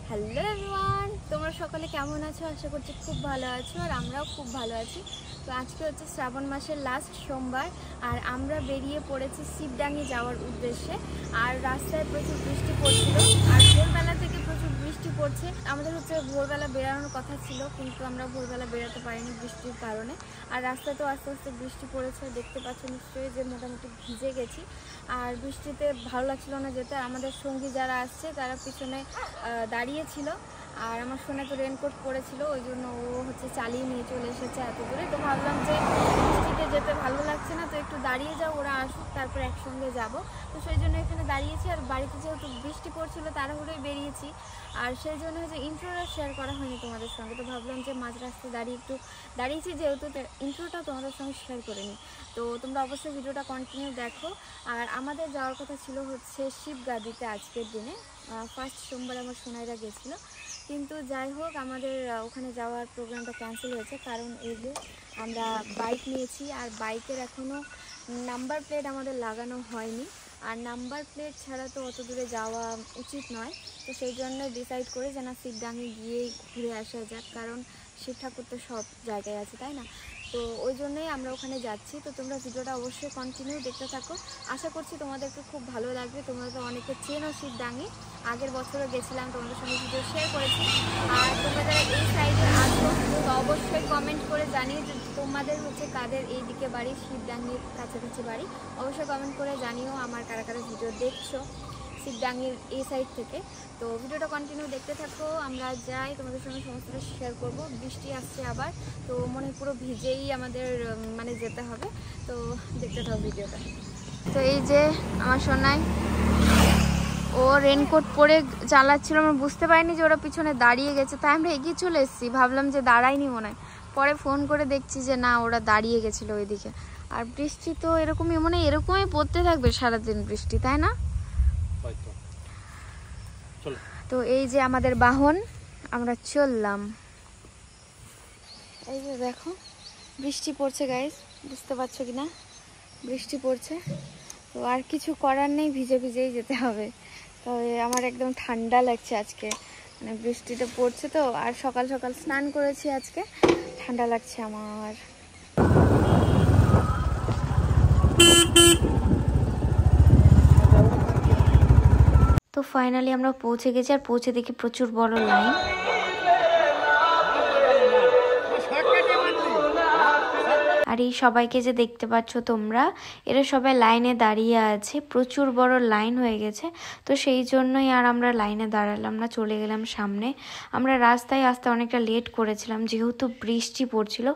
Hello everyone, তোমরা সকলে কেমন আছো? আশা করছি খুব ভালো আছো আর আমরাও খুব ভালো আছি। তো আজকে হচ্ছে শ্রাবণ মাসের লাস্ট সোমবার আর আমরা বেরিয়ে পড়েছি শিবডাঙ্গি যাওয়ার উদ্দেশ্যে। আর রাস্তায় প্রচুর বৃষ্টি পড়ছিল আর ভোরবেলা থেকে প্রচুর বৃষ্টি পড়ছে। আমাদের হচ্ছে ভোরবেলা বেরানোর কথা ছিল, কিন্তু আমরা ভোরবেলা বেরোতে পারিনি বৃষ্টির কারণে। আর রাস্তায় তো আস্তে আস্তে বৃষ্টি পড়েছে, দেখতে পাচ্ছ নিশ্চয়ই যে মোটামুটি ভিজে গেছি। আর বৃষ্টিতে ভালো লাগছিল না যেতে। আমাদের সঙ্গী যারা আসছে তারা পিছনে দাঁড়িয়েছিল আর আমার সোনা তো রেনকোট পরেছিল, ওই জন্য ও হচ্ছে চালিয়ে নিয়ে চলে এসেছে এত দূরে। তো ভাবলাম যে বৃষ্টিতে যেতে ভালো লাগছে না, তো একটু দাঁড়িয়ে যাও, ওরা আসুক তারপর একসঙ্গে যাব। তো সেই জন্য এখানে দাঁড়িয়েছি। আর বাড়িতে যেহেতু বৃষ্টি পড়ছিল তাড়াহুড়োই বেরিয়েছি, আর সেই জন্য হচ্ছে ইন্ট্রোটা শেয়ার করা হয়নি তোমাদের সঙ্গে। তো ভাবলাম যে মাঝ রাস্তায় দাঁড়িয়েছি যেহেতু, ইন্ট্রোটা তোমাদের সঙ্গে শেয়ার করে নিই। তো তোমরা অবশ্যই ভিডিওটা কন্টিনিউ দেখো। আর আমাদের যাওয়ার কথা ছিল হচ্ছে শিবগাদিতে আজকের দিনে। ফার্স্ট সোমবার আমার সোনাইরা গেছিলো, কিন্তু যাই হোক আমাদের ওখানে যাওয়ার প্রোগ্রামটা ক্যান্সেল হয়েছে। কারণ এই যে আমরা বাইক নিয়েছি আর বাইকের এখনও নাম্বার প্লেট আমাদের লাগানো হয়নি, আর নাম্বার প্লেট ছাড়া তো অত দূরে যাওয়া উচিত নয়। তো সেই জন্য ডিসাইড করে যে না, শিবডাঙ্গি গিয়েই ঘুরে আসা যাক, কারণ শিব ঠাকুর তো সব জায়গায় আছে, তাই না? তো ওই জন্যই আমরা ওখানে যাচ্ছি। তো তোমরা ভিডিওটা অবশ্যই কন্টিনিউ দেখতে থাকো, আশা করছি তোমাদেরকে খুব ভালো লাগবে। তোমরা তো অনেকে চেনো শিবডাঙ্গি, আগের বছরও গেছিলাম, তোমাদের সঙ্গে ভিডিও শেয়ার করেছি। আর তোমরা যারা এই সাইডে আসো তো অবশ্যই কমেন্ট করে জানিয়ে যে তোমাদের হচ্ছে কাদের এই দিকে বাড়ি, শিবডাঙ্গির কাছাকাছি বাড়ি। অবশ্যই কমেন্ট করে জানিও আমার কারা কারা ভিডিও দেখছো শিবডাঙ্গির এই সাইড থেকে। তো ভিডিওটা কন্টিনিউ দেখতে থাকো, আমরা যাই, তোমাদের সঙ্গে সমস্তটা শেয়ার করব। বৃষ্টি আসছে আবার, তো মনে পুরো ভিজেই আমাদের মানে যেতে হবে। তো দেখতে থাকো ভিডিওটা। তো এই যে আমার সোনাই, ও রেনকোট পরে চালাচ্ছিল, আমরা বুঝতে পারিনি যে ওরা পিছনে দাঁড়িয়ে গেছে, তাই আমরা এগিয়ে চলে এসেছি, ভাবলাম যে দাঁড়ায়নি মনে হয়। পরে ফোন করে দেখছি যে না, ওরা দাঁড়িয়ে গেছিলো ওইদিকে। আর বৃষ্টি তো এরকমই, মানে এরকমই পড়তে থাকবে সারাদিন বৃষ্টি, তাই না? তো এই যে আমাদের বাহন, আমরা চললাম। এই যে দেখো বৃষ্টি পড়ছে গাইস, বুঝতে পারছো কিনা, বৃষ্টি পড়ছে। তো আর কিছু করার নেই, ভিজে ভিজেই যেতে হবে। তবে আমার একদম ঠান্ডা লাগছে আজকে, মানে বৃষ্টিটা পড়ছে তো, আর সকাল সকাল স্নান করেছি আজকে, ঠান্ডা লাগছে আমার। তো ফাইনালি আমরা পৌঁছে গেছি, আর পৌঁছে দেখি প্রচুর বড় লাইন। আর এই সবাইকে যে দেখতে পাচ্ছ তোমরা, এরা সবাই লাইনে দাঁড়িয়ে আছে, প্রচুর বড় লাইন হয়ে গেছে। তো সেই জন্যই আর আমরা লাইনে দাঁড়ালাম না, চলে গেলাম সামনে। আমরা রাস্তায় আসতে অনেকটা লেট করেছিলাম, যেহেতু বৃষ্টি পড়ছিল,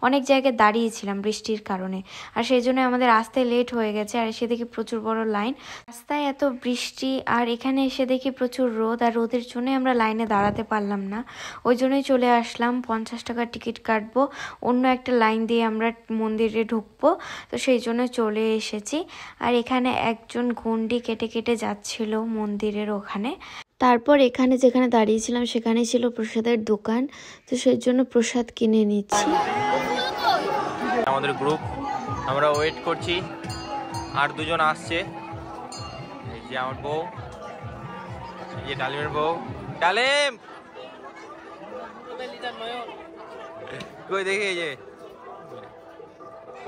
অনেক জায়গায় দাঁড়িয়েছিলাম বৃষ্টির কারণে, আর সেই জন্য আমাদের আসতে লেট হয়ে গেছে। আর এসে দেখি প্রচুর বড় লাইন, রাস্তায় এত বৃষ্টি, আর এখানে এসে দেখি প্রচুর রোদ, আর রোদের জন্যই আমরা লাইনে দাঁড়াতে পারলাম না, ওই জন্যই চলে আসলাম। 50 টাকার টিকিট কাটবো, অন্য একটা লাইন দিয়ে আমরা মন্দিরে ঢুকবো, তো সেই জন্য চলে এসেছি। আর এখানে একজন গন্ডি কেটে কেটে যাচ্ছিল মন্দিরের ওখানে। তারপর এখানে যেখানে দাঁড়িয়েছিলাম সেখানে ছিল প্রসাদের দোকান, তো সেই জন্য প্রসাদ কিনে নিচ্ছি। আমাদের গ্রুপ, আমরা ওয়েট করছি, আর দুজন আসছে। এই যে আমার বউ, এই যে ডালিমের বউ। ডালিম কই দেখি, এই যে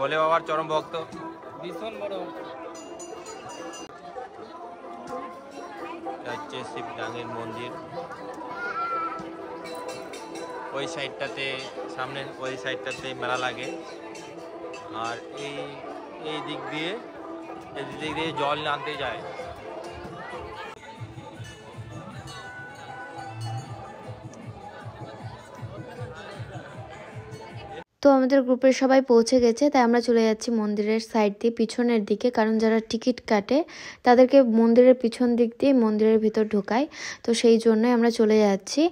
বলে বাবার চরম ভক্ত, ভীষণ বড় হচ্ছে শিবডাঙ্গির মন্দির। ওই সাইডটাতে, সামনে ওই সাইডটাতে মেলা লাগে, আর এই দিক দিয়ে জল আনতে যায়। তো আমাদের গ্রুপের সবাই পৌঁছে গেছে, তাই আমরা চলে যাচ্ছি মন্দিরের সাইড দিয়ে পিছনের দিকে, কারণ যারা টিকিট কাটে তাদেরকে মন্দিরের পিছন দিক দিয়ে মন্দিরের ভিতর ঢোকায়, তো সেই জন্যই আমরা চলে যাচ্ছি।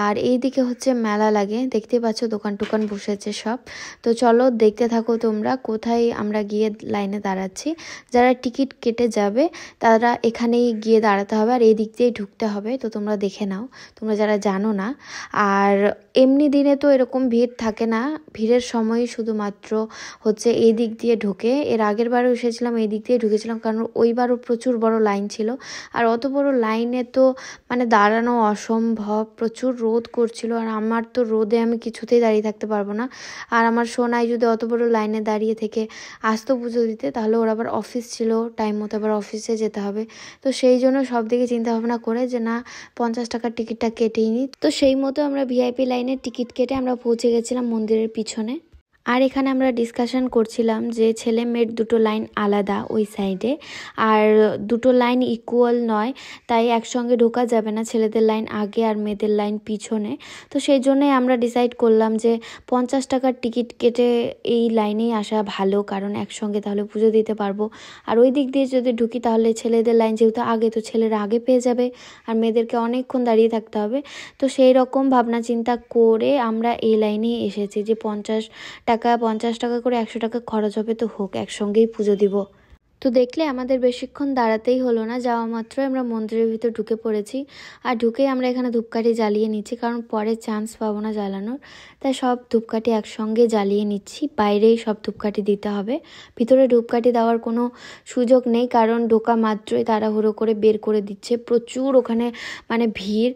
আর এই দিকে হচ্ছে মেলা লাগে, দেখতে পাচ্ছ দোকান টোকান বসেছে সব। তো চলো দেখতে থাকো তোমরা কোথায় আমরা গিয়ে লাইনে দাঁড়াচ্ছি। যারা টিকিট কেটে যাবে তারা এখানেই গিয়ে দাঁড়াতে হবে, আর এই দিক দিয়েই ঢুকতে হবে। তো তোমরা দেখে নাও, তোমরা যারা জানো না। আর এমনি দিনে তো এরকম ভিড় থাকে না, ভিড়ের বিয়ের সময় শুধুমাত্র হচ্ছে এই দিক দিয়ে ঢোকে। এর আগের বারও এসেছিলাম এই দিক দিয়ে ঢুকেছিলাম, কারণ ওইবারও প্রচুর বড় লাইন ছিল। আর অত বড় লাইনে তো মানে দাঁড়ানো অসম্ভব, প্রচুর রোদ করছিল। আর আমার তো রোদে আমি কিছুতেই দাঁড়িয়ে থাকতে পারবো না। আর আমার সোনাই যদি অত বড় লাইনে দাঁড়িয়ে থেকে আসতো পুজো দিতে, তাহলে ওর আবার অফিস ছিল, টাইম মতো আবার অফিসে যেতে হবে। তো সেই জন্য সব দিকে চিন্তা ভাবনা করে যে না 50 টাকার টিকিটটা কেটেই নিই। তো সেই মতো আমরা ভিআইপি লাইনের টিকিট কেটে আমরা পৌঁছে গেছিলাম মন্দিরের পিছনে। আর এখানে আমরা ডিসকাশন করছিলাম যে ছেলে মেয়ের দুটো লাইন আলাদা ওই সাইডে, আর দুটো লাইন ইকুয়াল নয়, তাই একসঙ্গে ঢোকা যাবে না, ছেলেদের লাইন আগে আর মেয়েদের লাইন পিছনে। তো সেই জন্যই আমরা ডিসাইড করলাম যে 50 টাকার টিকিট কেটে এই লাইনেই আসা ভালো, কারণ একসঙ্গে তাহলে পুজো দিতে পারবো। আর ওই দিক দিয়ে যদি ঢুকি তাহলে ছেলেদের লাইন যেহেতু আগে, তো ছেলেরা আগে পেয়ে যাবে আর মেয়েদেরকে অনেকক্ষণ দাঁড়িয়ে থাকতে হবে। তো সেই রকম ভাবনা চিন্তা করে আমরা এই লাইনেই এসেছি যে 50 টাকা করে 100 টাকা খরচ হবে, তো হোক, একসঙ্গেই পুজো দিব। তো দেখলে আমাদের বেশিক্ষণ দাঁড়াতেই হলো না, যাওয়া মাত্রই আমরা মন্দিরের ভিতর ঢুকে পড়েছি। আর ঢুকেই আমরা এখানে ধূপকাঠি জ্বালিয়ে নিচ্ছি, কারণ পরে চান্স পাবো না জ্বালানোর, তাই সব ধূপকাঠি একসঙ্গে জ্বালিয়ে নিচ্ছি। বাইরেই সব ধূপকাঠি দিতে হবে, ভিতরে ধূপকাঠি দেওয়ার কোনো সুযোগ নেই, কারণ ঢোকা মাত্রই তাড়াহুড়ো করে বের করে দিচ্ছে। প্রচুর ওখানে মানে ভিড়,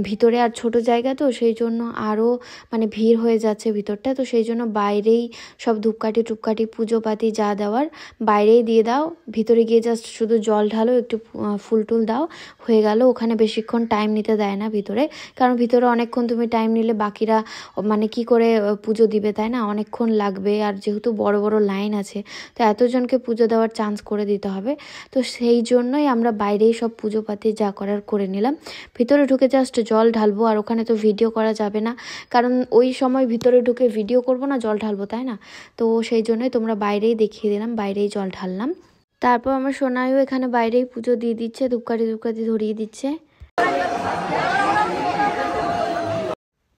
ভিতরে আর ছোট জায়গা, তো সেই জন্য আরও মানে ভিড় হয়ে যাচ্ছে ভিতরটা। তো সেই জন্য বাইরেই সব ধূপকাঠি টুপকাঠি পুজোপাতি যা দেওয়ার বাইরেই দিয়ে দাও, ভিতরে গিয়ে জাস্ট শুধু জল ঢালো, একটু ফুল টুল দাও, হয়ে গেল। ওখানে বেশিক্ষণ টাইম নিতে দেয় না ভিতরে, কারণ ভিতরে অনেকক্ষণ তুমি টাইম নিলে বাকিরা মানে কি করে পুজো দিবে, তাই না, অনেকক্ষণ লাগবে। আর যেহেতু বড় বড় লাইন আছে, তো এতজনকে পুজো দেওয়ার চান্স করে দিতে হবে। তো সেই জন্যই আমরা বাইরেই সব পুজোপাতি যা করার করে নিলাম। ভিতরে ঢুকে জাস্ট জল ঢালবো, আর ওখানে তো ভিডিও করা যাবে না, কারণ ওই সময় ভিতরে ঢুকে ভিডিও করব না, জল ঢালবো, তাই না। তো সেই জন্যই তোমরা বাইরেই দেখিয়ে দিলাম, বাইরেই জল ঢাললাম। তারপর আমার সোনাইও এখানে বাইরেই পুজো দিয়ে দিচ্ছে, ধূপকাঠি ধরিয়ে দিচ্ছে।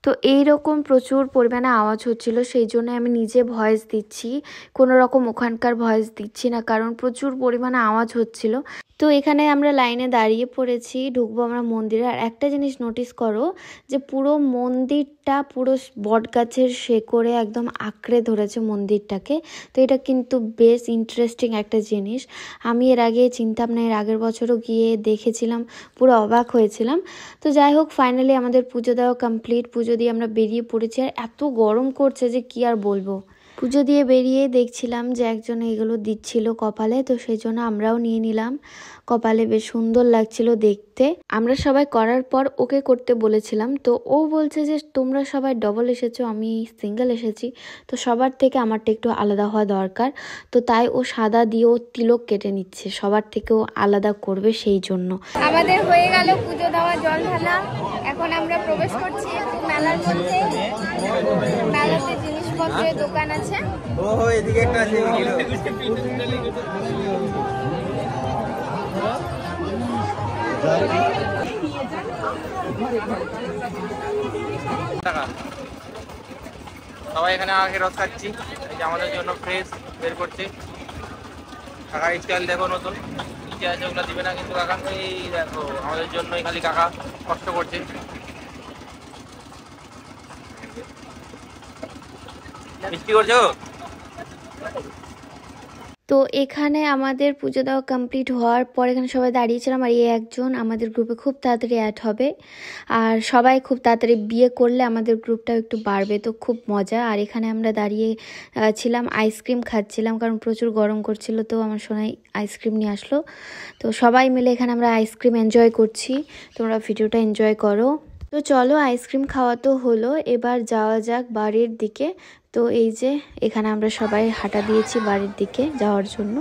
তো এইরকম প্রচুর পরিমাণে আওয়াজ হচ্ছিল, সেই জন্য আমি নিজে ভয়েস দিচ্ছি, কোনো রকম ওখানকার ভয়েস দিচ্ছি না, কারণ প্রচুর পরিমাণে আওয়াজ হচ্ছিল। তো এখানে আমরা লাইনে দাঁড়িয়ে পড়েছি, ঢুকবো আমরা মন্দিরে। আর একটা জিনিস নোটিস করো যে পুরো মন্দিরটা পুরো বট গাছের শেকড়ে একদম আঁকড়ে ধরেছে মন্দিরটাকে। তো এটা কিন্তু বেশ ইন্টারেস্টিং একটা জিনিস, আমি এর আগে চিনতাম না, এর আগের বছরও গিয়ে দেখেছিলাম, পুরো অবাক হয়েছিলাম। তো যাই হোক, ফাইনালি আমাদের পুজো দেওয়া কমপ্লিট, পুজো দিয়ে আমরা বেরিয়ে পড়েছি। আর এত গরম করছে যে কি আর বলবো। পুজো দিয়ে বেরিয়ে দেখছিলাম যে একজন এগুলো দিচ্ছিল কপালে, তো সেই জন্য আমরাও নিয়ে নিলাম। কপালে বেশ সুন্দর লাগছিল দেখতে। আমরা সবাই করার পর ওকে করতে বলেছিলাম, তো ও বলছে যে তোমরা সবাই ডবল এসেছো, আমি সিঙ্গেল এসেছি, তো সবার থেকে আমারটা একটু আলাদা হওয়া দরকার। তো তাই ও সাদা দিয়ে ও তিলক কেটে নিচ্ছে, সবার থেকেও আলাদা করবে সেই জন্য। আমাদের হয়ে গেল পুজো দেওয়া, জল ঢালা। এখন আমরা প্রবেশ করছি একটু মেলার মধ্যে। মেলাতে জিনিসপত্রের দোকান আছে। এদিকে একটা আছে। সবাই এখানে আগে রস খাচ্ছি, এই যে আমাদের জন্য ফ্রেশ বের করছে। কাকার স্টাইল দেখো নতুন, কি আছে ওগুলো দিবে না কিন্তু কাকা, এই দেখো আমাদের জন্যই খালি কাকা কষ্ট করছে। মিষ্টি করছো? তো এখানে আমাদের পুজো দেওয়া কমপ্লিট হওয়ার পর এখানে সবাই দাঁড়িয়েছিলাম, আর এই একজন আমাদের গ্রুপে খুব তাড়াতাড়ি অ্যাড হবে, আর সবাই খুব তাড়াতাড়ি বিয়ে করলে আমাদের গ্রুপটাও একটু বাড়বে, তো খুব মজা। আর এখানে আমরা দাঁড়িয়ে ছিলাম, আইসক্রিম খাচ্ছিলাম, কারণ প্রচুর গরম করছিল, তো আমার সোনাই আইসক্রিম নিয়ে আসলো। তো সবাই মিলে এখানে আমরা আইসক্রিম এনজয় করছি, তোমরা ভিডিওটা এনজয় করো। তো চলো, আইসক্রিম খাওয়া তো হলো, এবার যাওয়া যাক বাড়ির দিকে। তো এই যে এখানে আমরা সবাই হাঁটা দিয়েছি বাড়ির দিকে যাওয়ার জন্য।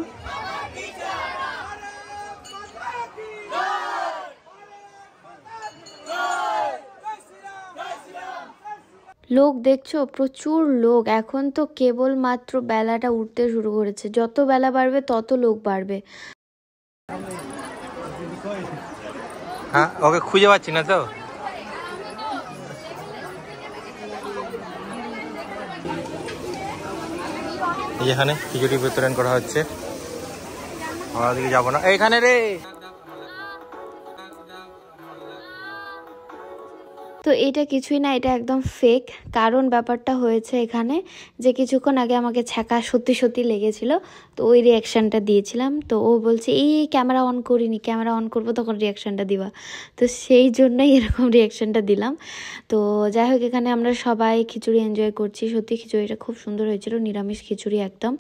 লোক দেখছো, প্রচুর লোক। এখন তো কেবলমাত্র বেলাটা উঠতে শুরু করেছে, যত বেলা বাড়বে তত লোক বাড়বে। হ্যাঁ, ওকে খুঁজে পাচ্ছি না তো। এখানে খিচুড়ি বিতরণ করা হচ্ছে, আমরা দিকে যাবো না। এইখানে রে তো এটা কিছুই না, এটা একদম ফেক। কারণ ব্যাপারটা হয়েছে এখানে যে কিছুক্ষণ আগে আমাকে ছ্যাঁকা সত্যি সত্যি লেগেছিল, তো ওই রিয়াকশানটা দিয়েছিলাম। তো ও বলছে এই ক্যামেরা অন করিনি, ক্যামেরা অন করবো তখন রিয়াকশানটা দিবা। তো সেই জন্যই এরকম রিয়াকশানটা দিলাম। তো যাই হোক, এখানে আমরা সবাই খিচুড়ি এনজয় করছি। সত্যি খিচুড়িটা খুব সুন্দর হয়েছিল, নিরামিষ খিচুড়ি একদম।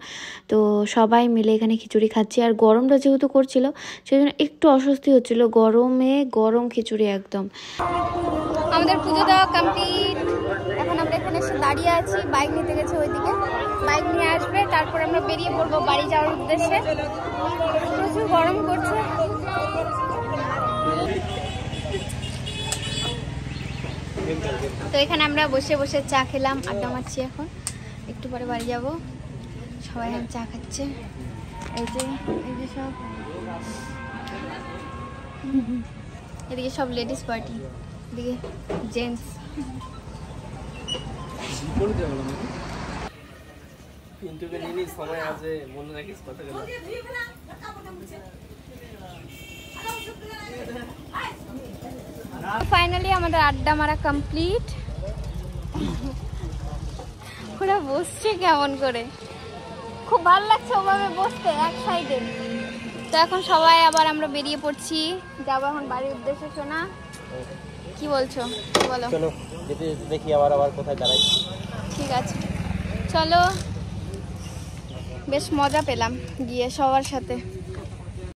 তো সবাই মিলে এখানে খিচুড়ি খাচ্ছি। আর গরমটা যেহেতু করছিল সেই জন্য একটু অস্বস্তি হচ্ছিল, গরমে গরম খিচুড়ি একদম। আমাদের পুজো দেওয়া কমপ্লিট। এখন আমরা এখানে এসে দাঁড়িয়ে আছি, বাইক নিতে গেছে ওইদিকে, বাইক নিয়ে আসবে, তারপর আমরা বেরিয়ে পড়বো বাড়ি যাওয়ার উদ্দেশ্যে। প্রচুর গরম করছে। তো এখানে আমরা বসে বসে চা খেলাম, আড্ডা মারছি। এখন একটু পরে বাড়ি যাব। সবাই এখন চা খাচ্ছে। এই যে সব এদিকে সব লেডিস পার্টি, এদিকে জেন্টস। ফাইনালি আমাদের আড্ডা মারা কমপ্লিট। ওরা বসছে কেমন করে, খুব ভালো লাগছে ওভাবে বসতে এক সাইডে। তো এখন সবাই আবার আমরা বেরিয়ে পড়ছি, যাবো এখন বাড়ির উদ্দেশ্যে। শোনা কি বলছো বলো? চলো দেখি আবার কোথায় দাঁড়াই। ঠিক আছে চলো, বেশ মজা পেলাম গিয়ে সবার সাথে।